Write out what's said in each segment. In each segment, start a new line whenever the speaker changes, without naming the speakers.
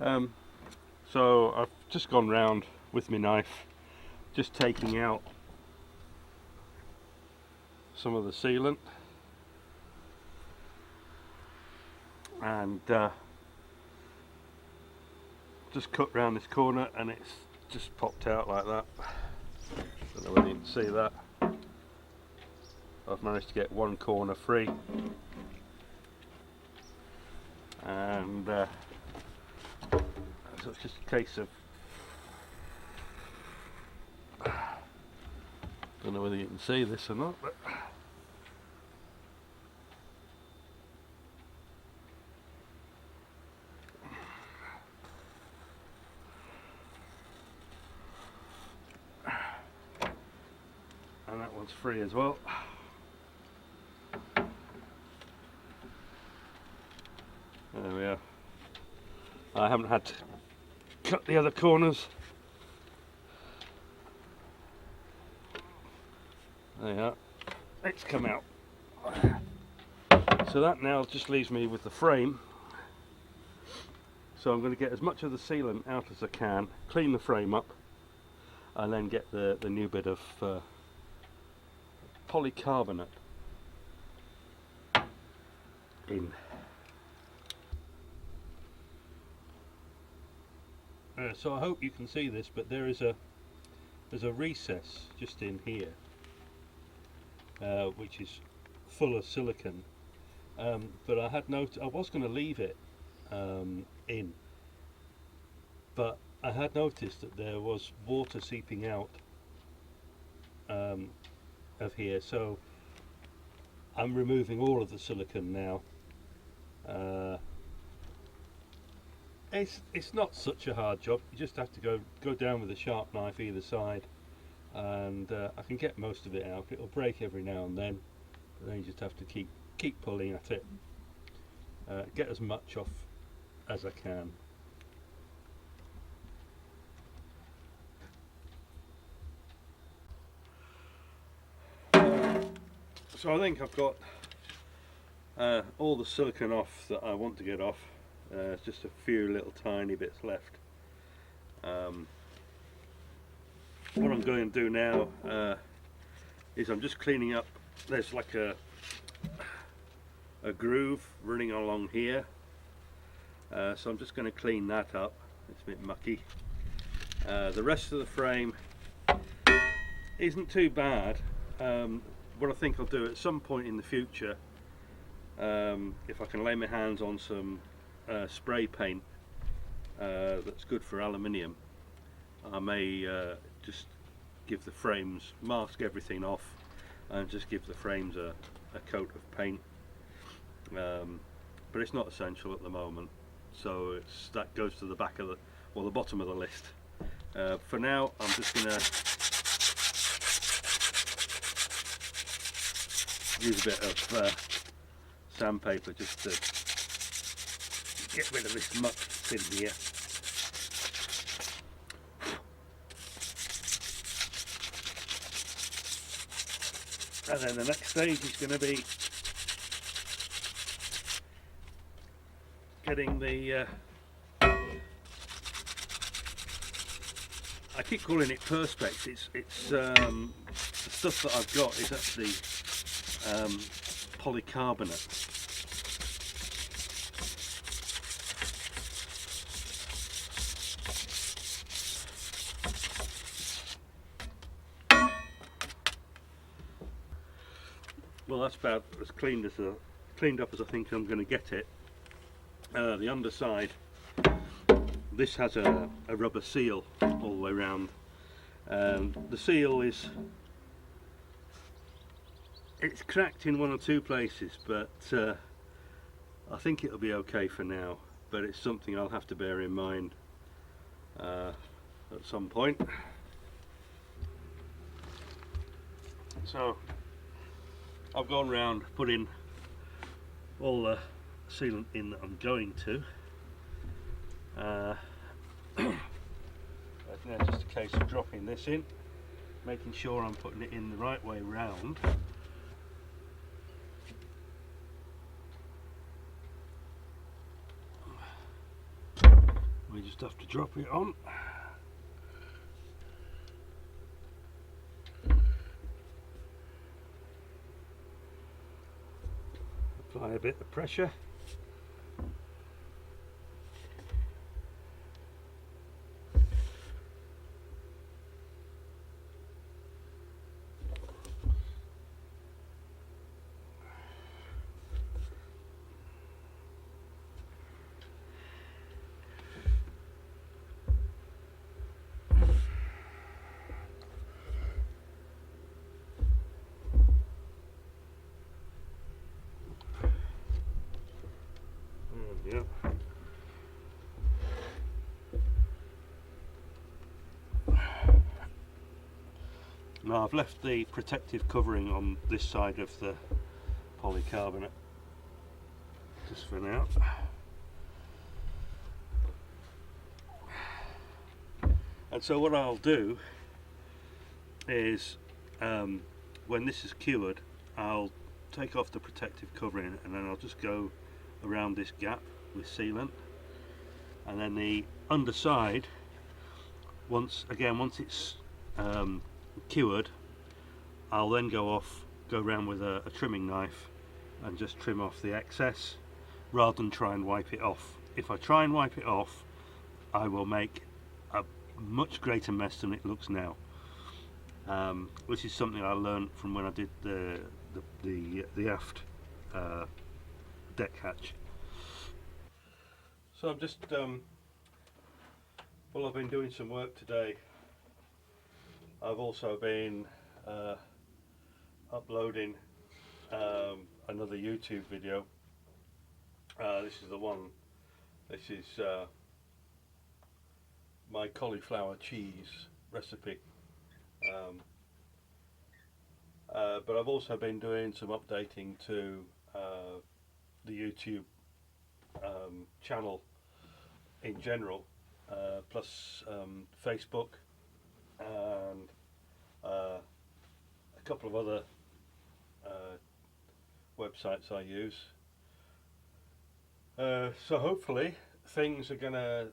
So I've just gone round with my knife, just taking out some of the sealant, and just cut round this corner, and it's just popped out like that. Don't know whether you can see that. I've managed to get one corner free, and so it's just a case of, don't know whether you can see this or not, but and that one's free as well. There we are. I haven't had to cut the other corners. There you are. It's come out. So that now just leaves me with the frame. So I'm going to get as much of the sealant out as I can, clean the frame up, and then get the new bit of polycarbonate in. So I hope you can see this, but there's a recess just in here, which is full of silicone. But I had noticed I was going to leave it in, but I had noticed that there was water seeping out of here, so I'm removing all of the silicone now. It's not such a hard job. You just have to go down with a sharp knife either side, and I can get most of it out. It'll break every now and then, but then you just have to keep pulling at it, get as much off as I can. So I think I've got all the silicone off that I want to get off. Just a few little tiny bits left. What I'm going to do now is I'm just cleaning up. There's like a groove running along here, so I'm just going to clean that up. It's a bit mucky. The rest of the frame isn't too bad. What I think I'll do at some point in the future, if I can lay my hands on some spray paint that's good for aluminium, I may just give the frames, mask everything off, and just give the frames a coat of paint, but it's not essential at the moment, so that goes to the back of the bottom of the list. For now I'm just going to use a bit of sandpaper just to get rid of this muck that's in here. And then the next stage is going to be getting the I keep calling it perspex. It's the stuff that I've got is actually polycarbonate. Well, that's about as cleaned up as I think I'm going to get it. The underside, this has a rubber seal all the way around. The seal it's cracked in one or two places, but I think it'll be okay for now. But it's something I'll have to bear in mind at some point. So I've gone round putting all the sealant in that I'm going to. But now just a case of dropping this in, making sure I'm putting it in the right way round. We just have to drop it on. Apply a bit of pressure. Yeah. Now I've left the protective covering on this side of the polycarbonate just for now. And so what I'll do is when this is cured, I'll take off the protective covering and then I'll just go around this gap with sealant, and then the underside, once it's cured, I'll then go around with a trimming knife and just trim off the excess rather than try and wipe it off. If I try and wipe it off, I will make a much greater mess than it looks now, which is something I learned from when I did the aft deck hatch. So I'm just well, I've been doing some work today. I've also been uploading another YouTube video. This is the one. This is my cauliflower cheese recipe. But I've also been doing some updating to the YouTube channel in general, plus Facebook and a couple of other websites I use. So hopefully things are going to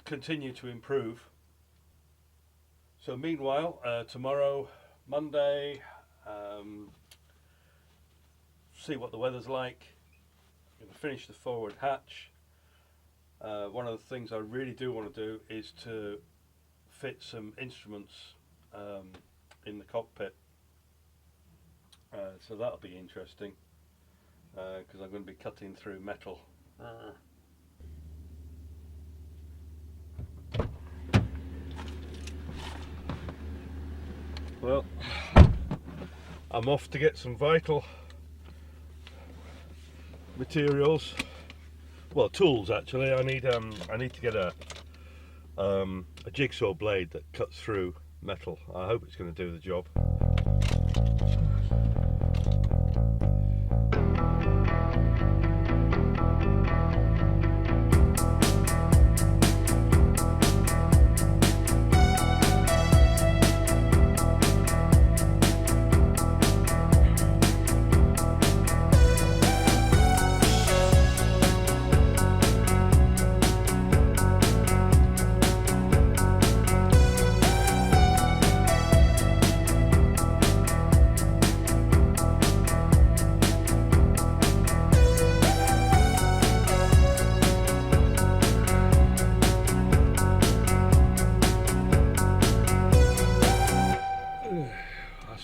continue to improve. So meanwhile, tomorrow, Monday, see what the weather's like. I'm going to finish the forward hatch. One of the things I really do want to do is to fit some instruments in the cockpit. So that'll be interesting, because I'm going to be cutting through metal. Well, I'm off to get some vital materials. Well, tools actually. I need to get a jigsaw blade that cuts through metal. I hope it's going to do the job.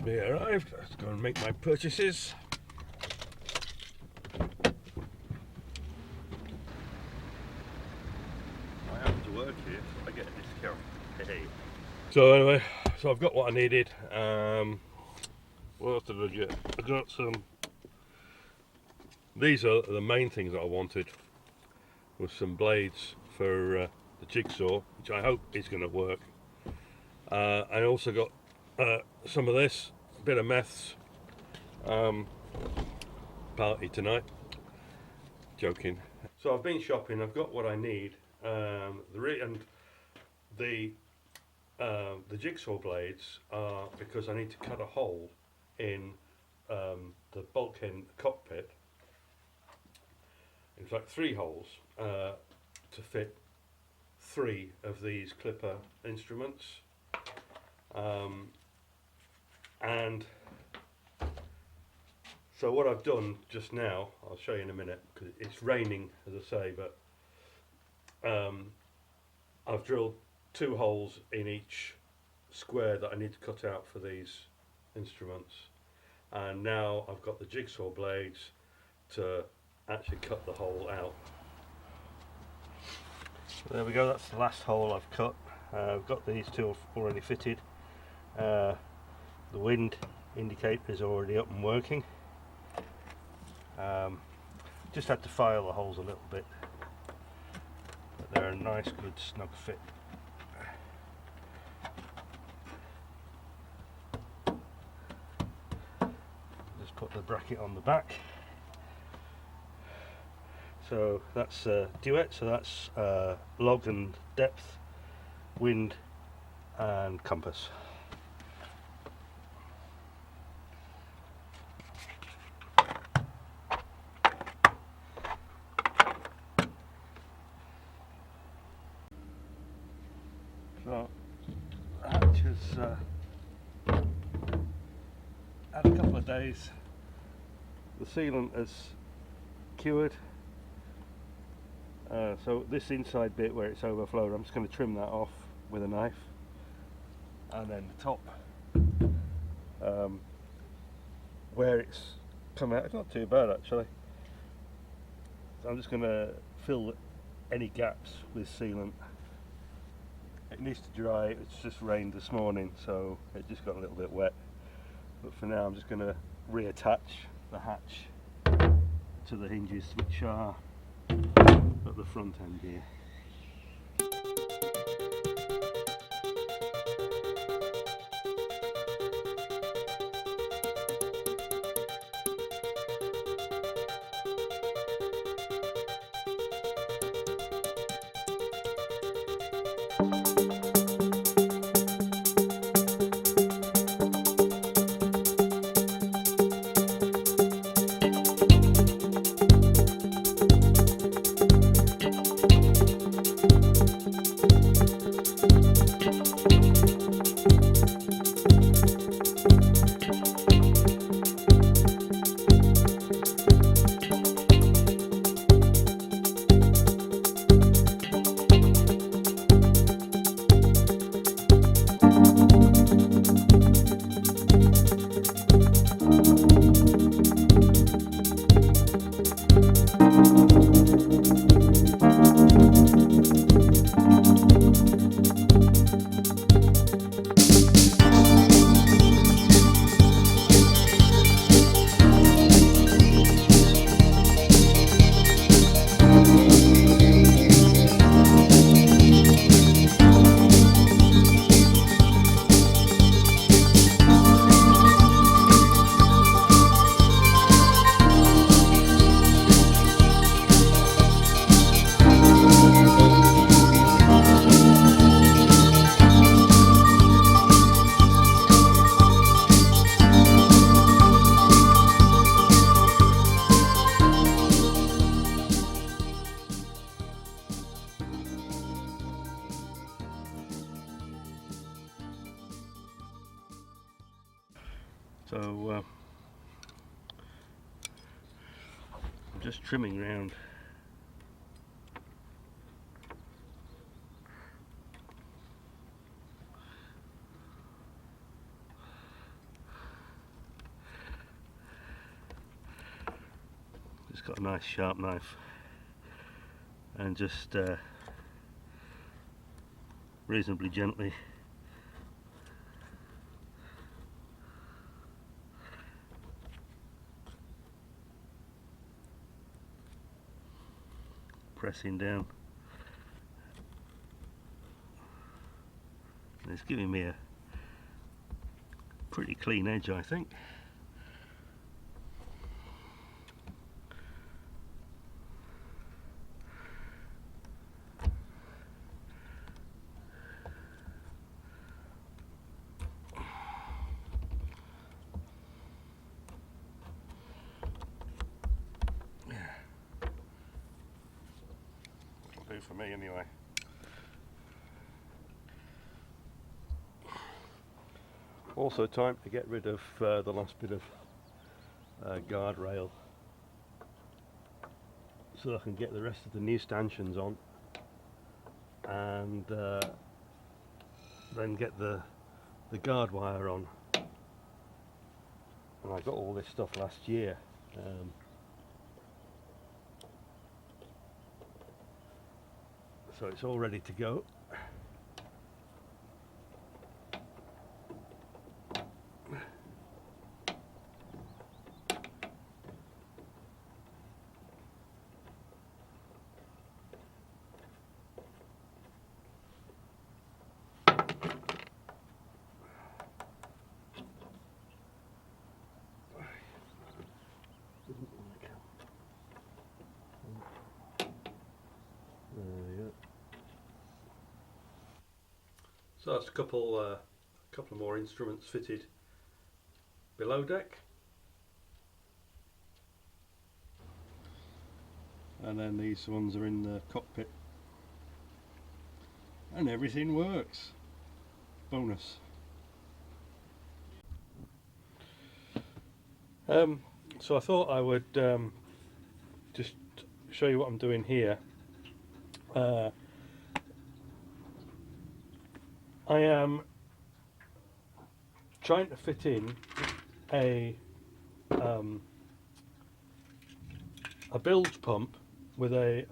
Me arrived. Let's go and make my purchases. I have to work here, so I get a discount. Hey. So anyway, so I've got what I needed. What else did I get? I got some. These are the main things that I wanted. Was some blades for the jigsaw, which I hope is going to work. I also got some of this, a bit of meths, party tonight, joking. So I've been shopping, I've got what I need, and the jigsaw blades are because I need to cut a hole in the bulkhead cockpit, in fact 3 holes, to fit 3 of these clipper instruments, and so what I've done just now, I'll show you in a minute because it's raining as I say, but I've drilled 2 holes in each square that I need to cut out for these instruments, and now I've got the jigsaw blades to actually cut the hole out. There we go, that's the last hole I've cut. I've got these 2 already fitted. The wind indicator is already up and working. Just had to file the holes a little bit, but they're a nice good snug fit. Just put the bracket on the back. So that's duet, so that's log and depth, wind and compass. So hatch has had a couple of days. The sealant has cured. So this inside bit where it's overflowed, I'm just going to trim that off with a knife, and then the top where it's come out, it's not too bad actually. So I'm just going to fill any gaps with sealant. It needs to dry, it's just rained this morning so it just got a little bit wet, but for now I'm just going to reattach the hatch to the hinges, which are at the front end here. So I'm just trimming round. Just got a nice sharp knife and just reasonably gently pressing down. And it's giving me a pretty clean edge, I think. For me anyway. Also time to get rid of the last bit of guardrail, so I can get the rest of the new stanchions on, and then get the guard wire on. And I got all this stuff last year. So it's all ready to go. So that's a couple more instruments fitted below deck, and then these ones are in the cockpit, and everything works. Bonus. So I thought I would just show you what I'm doing here. I am trying to fit in a bilge pump with a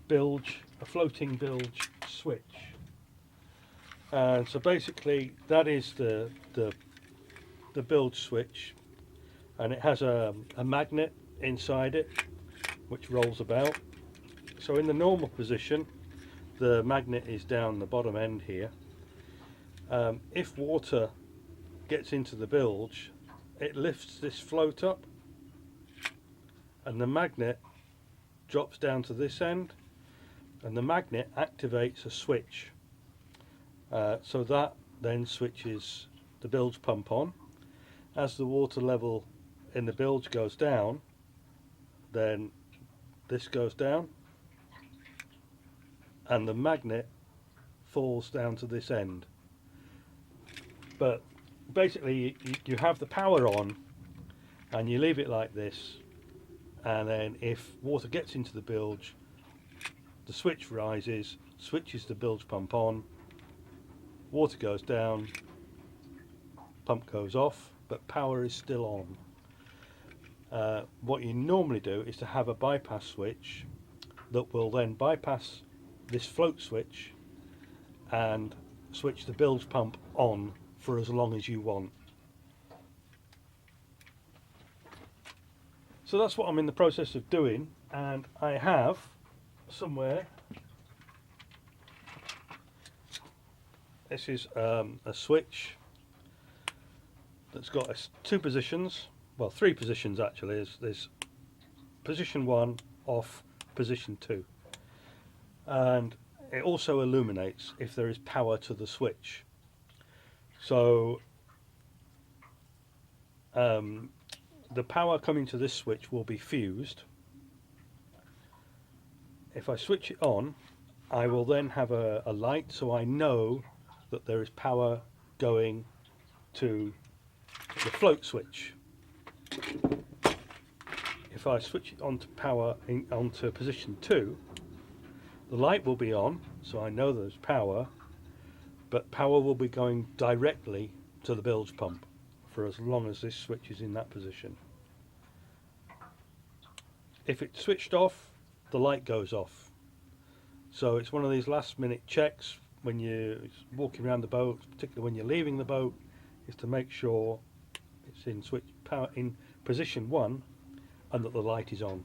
floating bilge switch, and so basically that is the bilge switch, and it has a magnet inside it which rolls about. So in the normal position, the magnet is down the bottom end here. If water gets into the bilge, it lifts this float up, and the magnet drops down to this end, and the magnet activates a switch. So that then switches the bilge pump on. As the water level in the bilge goes down, then this goes down, and the magnet falls down to this end. But basically you have the power on, and you leave it like this, and then if water gets into the bilge, the switch rises, switches the bilge pump on, water goes down, pump goes off, but power is still on. What you normally do is to have a bypass switch that will then bypass this float switch and switch the bilge pump on for as long as you want. So that's what I'm in the process of doing, and I have somewhere, this is a switch that's got two positions, well, three positions actually. There's position 1 off position 2, and it also illuminates if there is power to the switch. So the power coming to this switch will be fused. If I switch it on, I will then have a light, so I know that there is power going to the float switch. If I switch it on to power onto position 2, the light will be on, so I know there's power, but power will be going directly to the bilge pump for as long as this switch is in that position. If it's switched off, the light goes off. So it's one of these last minute checks when you're walking around the boat, particularly when you're leaving the boat, is to make sure it's in power in position 1 and that the light is on,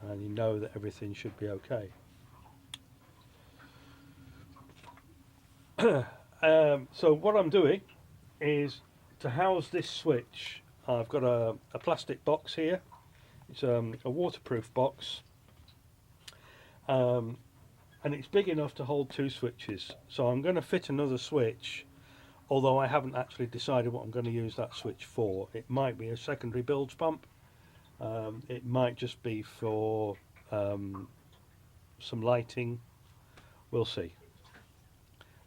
and you know that everything should be okay. So what I'm doing is to house this switch. I've got a plastic box here. It's a waterproof box, and it's big enough to hold 2 switches. So I'm going to fit another switch, although I haven't actually decided what I'm going to use that switch for. It might be a secondary bilge pump. It might just be for some lighting. We'll see.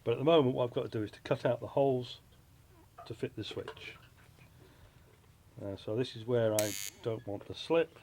But at the moment what I've got to do is to cut out the holes to fit the switch. So this is where I don't want to slip.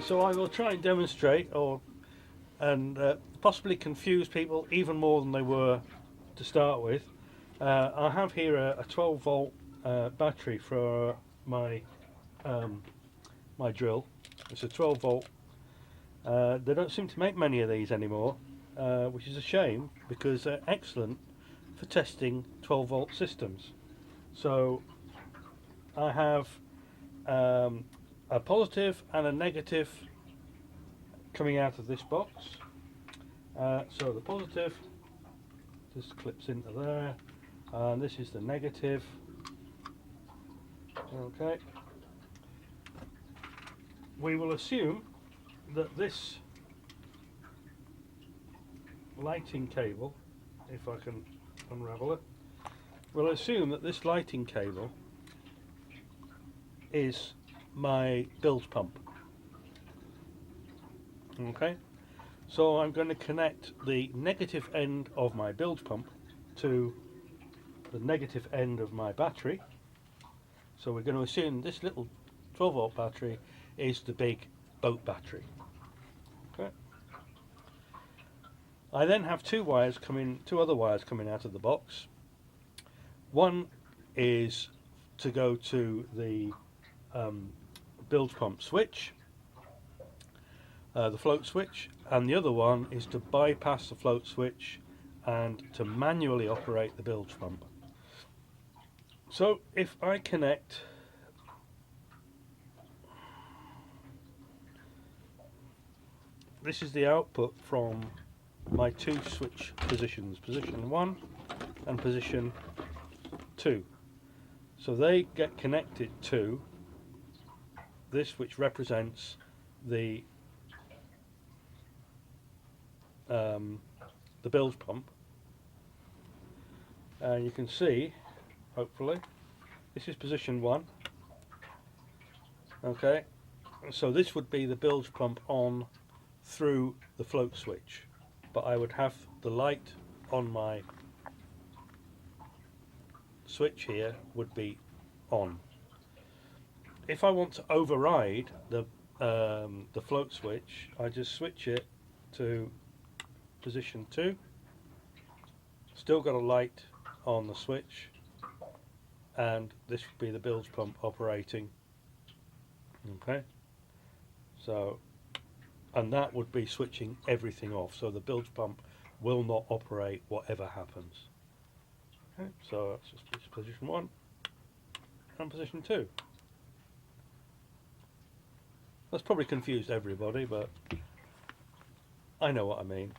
So I will try and demonstrate and possibly confuse people even more than they were to start with. I have here a 12 volt battery for my my drill. It's a 12 volt. They don't seem to make many of these anymore, which is a shame because they're excellent for testing 12 volt systems. So I have a positive and a negative coming out of this box. So the positive just clips into there, and this is the negative. Okay. We will assume that this lighting cable, if I can unravel it, we'll assume that this lighting cable is my bilge pump. Okay, so I'm going to connect the negative end of my bilge pump to the negative end of my battery. So we're going to assume this little 12 volt battery is the big boat battery. Okay. I then have two other wires coming out of the box. One is to go to the bilge pump switch, the float switch, and the other one is to bypass the float switch and to manually operate the bilge pump. So if I connect this is the output from my two switch positions, position 1 and position 2. So they get connected to this, which represents the bilge pump, and you can see, hopefully, this is position 1. Okay, so this would be the bilge pump on through the float switch, but I would have the light on my switch here would be on. If I want to override the float switch, I just switch it to position 2. Still got a light on the switch, and this would be the bilge pump operating. Okay, so, and that would be switching everything off, so the bilge pump will not operate whatever happens. Okay, so that's just position 1 and position 2. That's probably confused everybody, but I know what I mean.